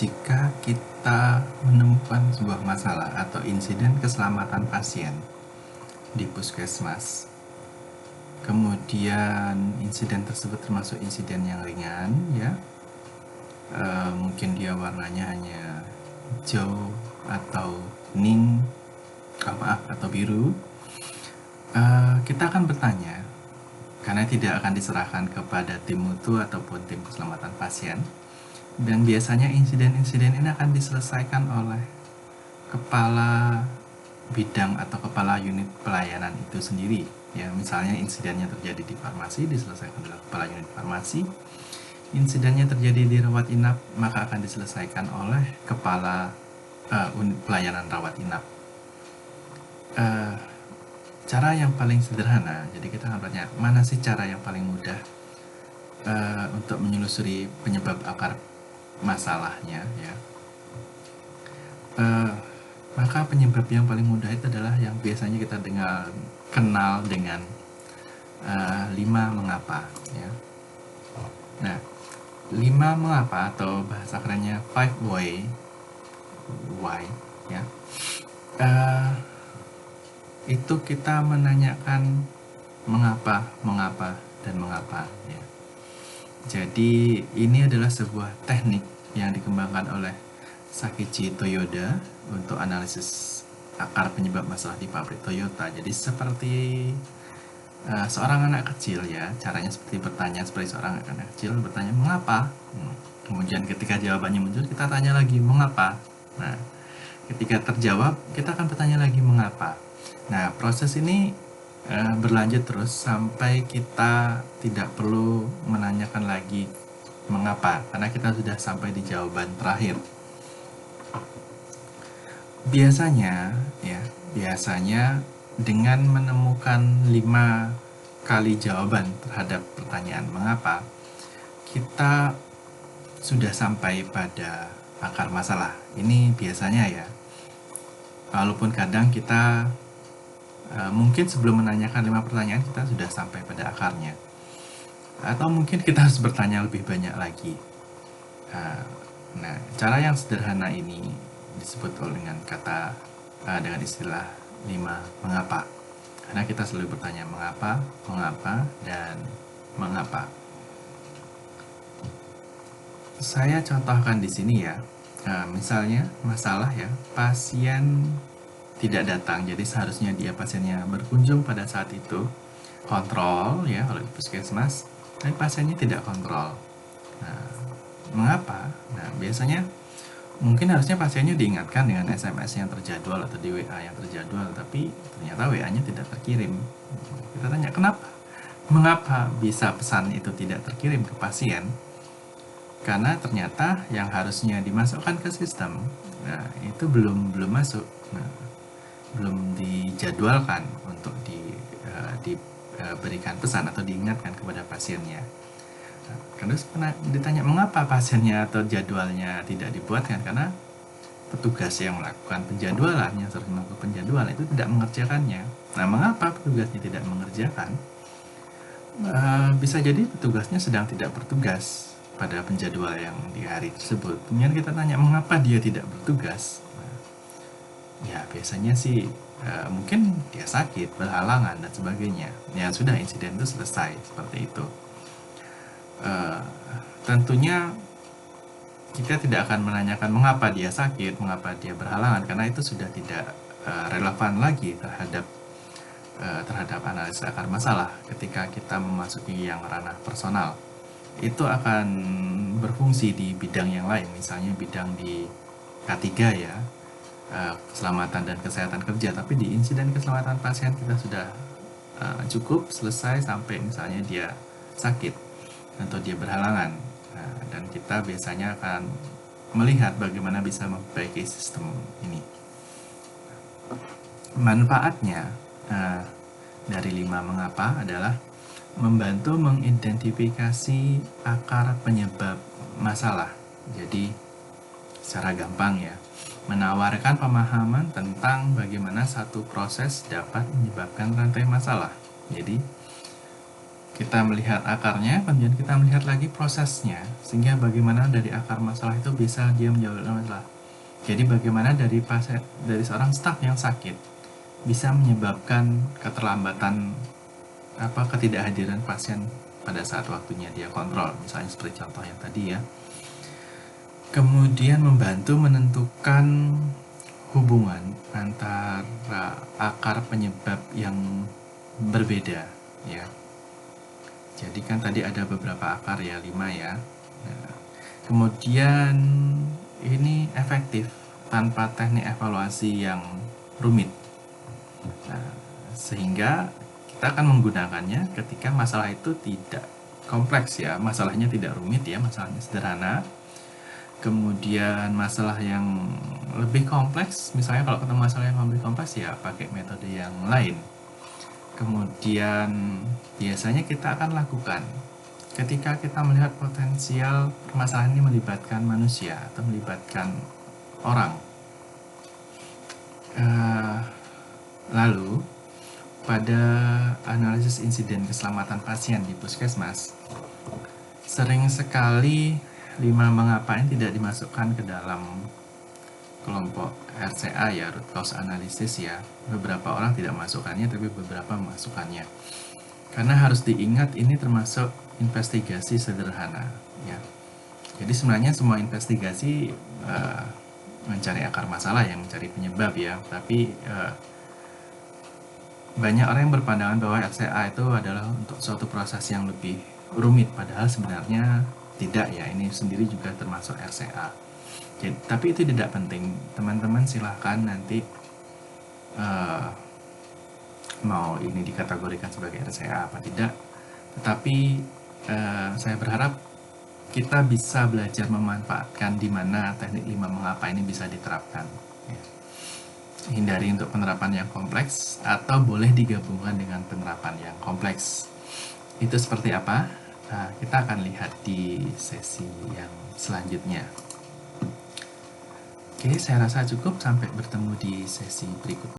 jika kita menemukan sebuah masalah atau insiden keselamatan pasien di puskesmas, kemudian insiden tersebut termasuk insiden yang ringan, ya, mungkin dia warnanya hanya hijau atau kuning, atau biru, kita akan bertanya, karena tidak akan diserahkan kepada tim mutu ataupun tim keselamatan pasien. Dan biasanya insiden-insiden ini akan diselesaikan oleh kepala bidang atau kepala unit pelayanan itu sendiri. Ya, misalnya insidennya terjadi di farmasi, diselesaikan oleh kepala unit farmasi. Insidennya terjadi di rawat inap, maka akan diselesaikan oleh kepala unit pelayanan rawat inap. Cara yang paling sederhana, jadi kita akan bertanya, mana sih cara yang paling mudah untuk menelusuri penyebab akar masalahnya, ya. Maka penyebab yang paling mudah itu adalah yang biasanya kita kenal dengan 5 mengapa, ya. Nah, 5 mengapa atau bahasa kerennya 5 why, ya. Itu kita menanyakan mengapa, dan mengapa, ya. Jadi ini adalah sebuah teknik yang dikembangkan oleh Sakichi Toyoda untuk analisis akar penyebab masalah di pabrik Toyota. Jadi seperti seorang anak kecil, ya, caranya seperti bertanya seperti seorang anak kecil bertanya mengapa. Kemudian ketika jawabannya muncul, kita tanya lagi mengapa. Nah, ketika terjawab, kita akan bertanya lagi mengapa. Nah, proses ini berlanjut terus sampai kita tidak perlu menanyakan lagi mengapa, karena kita sudah sampai di jawaban terakhir. Biasanya dengan menemukan 5 kali jawaban terhadap pertanyaan mengapa, kita sudah sampai pada akar masalah. Ini biasanya, ya. Walaupun kadang kita mungkin sebelum menanyakan 5 pertanyaan kita sudah sampai pada akarnya, atau mungkin kita harus bertanya lebih banyak lagi. Nah, cara yang sederhana ini disebut dengan dengan istilah 5 mengapa, karena kita selalu bertanya mengapa, dan mengapa. Saya contohkan di sini, ya. Misalnya masalah, ya, pasien tidak datang, jadi seharusnya pasiennya berkunjung pada saat itu, kontrol, ya, oleh puskesmas, tapi pasiennya tidak kontrol. Nah, mengapa? Nah, biasanya mungkin harusnya pasiennya diingatkan dengan SMS yang terjadwal atau di WA yang terjadwal, tapi ternyata WA-nya tidak terkirim. Kita tanya kenapa? Mengapa bisa pesan itu tidak terkirim ke pasien? Karena ternyata yang harusnya dimasukkan ke sistem, nah, itu belum masuk. Nah, belum dijadwalkan untuk diberikan pesan atau diingatkan kepada pasiennya. Terus ditanya mengapa pasiennya atau jadwalnya tidak dibuatkan, karena petugas yang melakukan penjadwalan, yang sering melakukan penjadwalan itu tidak mengerjakannya. Nah, mengapa petugasnya tidak mengerjakan? Bisa jadi petugasnya sedang tidak bertugas pada penjadwal yang di hari tersebut. Kemudian kita tanya mengapa dia tidak bertugas. Ya, biasanya sih mungkin dia sakit, berhalangan, dan sebagainya. Ya sudah, insiden itu selesai, seperti itu. Tentunya kita tidak akan menanyakan mengapa dia sakit, mengapa dia berhalangan, karena itu sudah tidak relevan lagi terhadap analisis akar masalah. Ketika kita memasuki yang ranah personal, itu akan berfungsi di bidang yang lain, misalnya bidang di K3, ya, keselamatan dan kesehatan kerja. Tapi di insiden keselamatan pasien kita sudah cukup selesai sampai misalnya dia sakit atau dia berhalangan. Nah, dan kita biasanya akan melihat bagaimana bisa memperbaiki sistem ini. Manfaatnya dari 5 mengapa adalah membantu mengidentifikasi akar penyebab masalah. Jadi secara gampang, ya, menawarkan pemahaman tentang bagaimana satu proses dapat menyebabkan rantai masalah. Jadi kita melihat akarnya, kemudian kita melihat lagi prosesnya, sehingga bagaimana dari akar masalah itu bisa dia menjawab masalah. Jadi bagaimana dari seorang staf yang sakit bisa menyebabkan keterlambatan ketidakhadiran pasien pada saat waktunya dia kontrol, misalnya seperti contoh yang tadi ya. Kemudian membantu menentukan hubungan antara akar penyebab yang berbeda ya. Jadi kan tadi ada beberapa akar ya, 5 ya. Nah, kemudian ini efektif tanpa teknik evaluasi yang rumit. Nah, sehingga kita akan menggunakannya ketika masalah itu tidak kompleks ya, masalahnya tidak rumit ya, masalahnya sederhana. Kemudian masalah yang lebih kompleks, misalnya kalau ketemu masalah yang lebih kompleks ya pakai metode yang lain. Kemudian biasanya kita akan lakukan ketika kita melihat potensial permasalahan ini melibatkan manusia atau melibatkan orang. Lalu pada analisis insiden keselamatan pasien di puskesmas, sering sekali 5 mengapa ini tidak dimasukkan ke dalam kelompok RCA ya, root cause analysis ya. Beberapa orang tidak masukkannya, tapi beberapa memasukkannya. Karena harus diingat ini termasuk investigasi sederhana ya. Jadi sebenarnya semua investigasi mencari akar masalah, yang mencari penyebab ya. Tapi banyak orang yang berpandangan bahwa RCA itu adalah untuk suatu proses yang lebih rumit, padahal sebenarnya tidak ya. Ini sendiri juga termasuk RCA. Jadi, tapi itu tidak penting. Teman-teman silahkan nanti mau ini dikategorikan sebagai RCA apa tidak. Tetapi saya berharap kita bisa belajar memanfaatkan di mana teknik 5 mengapa ini bisa diterapkan. Ya. Hindari untuk penerapan yang kompleks, atau boleh digabungkan dengan penerapan yang kompleks. Itu seperti apa? Nah, kita akan lihat di sesi yang selanjutnya. Oke, saya rasa cukup. Sampai bertemu di sesi berikutnya.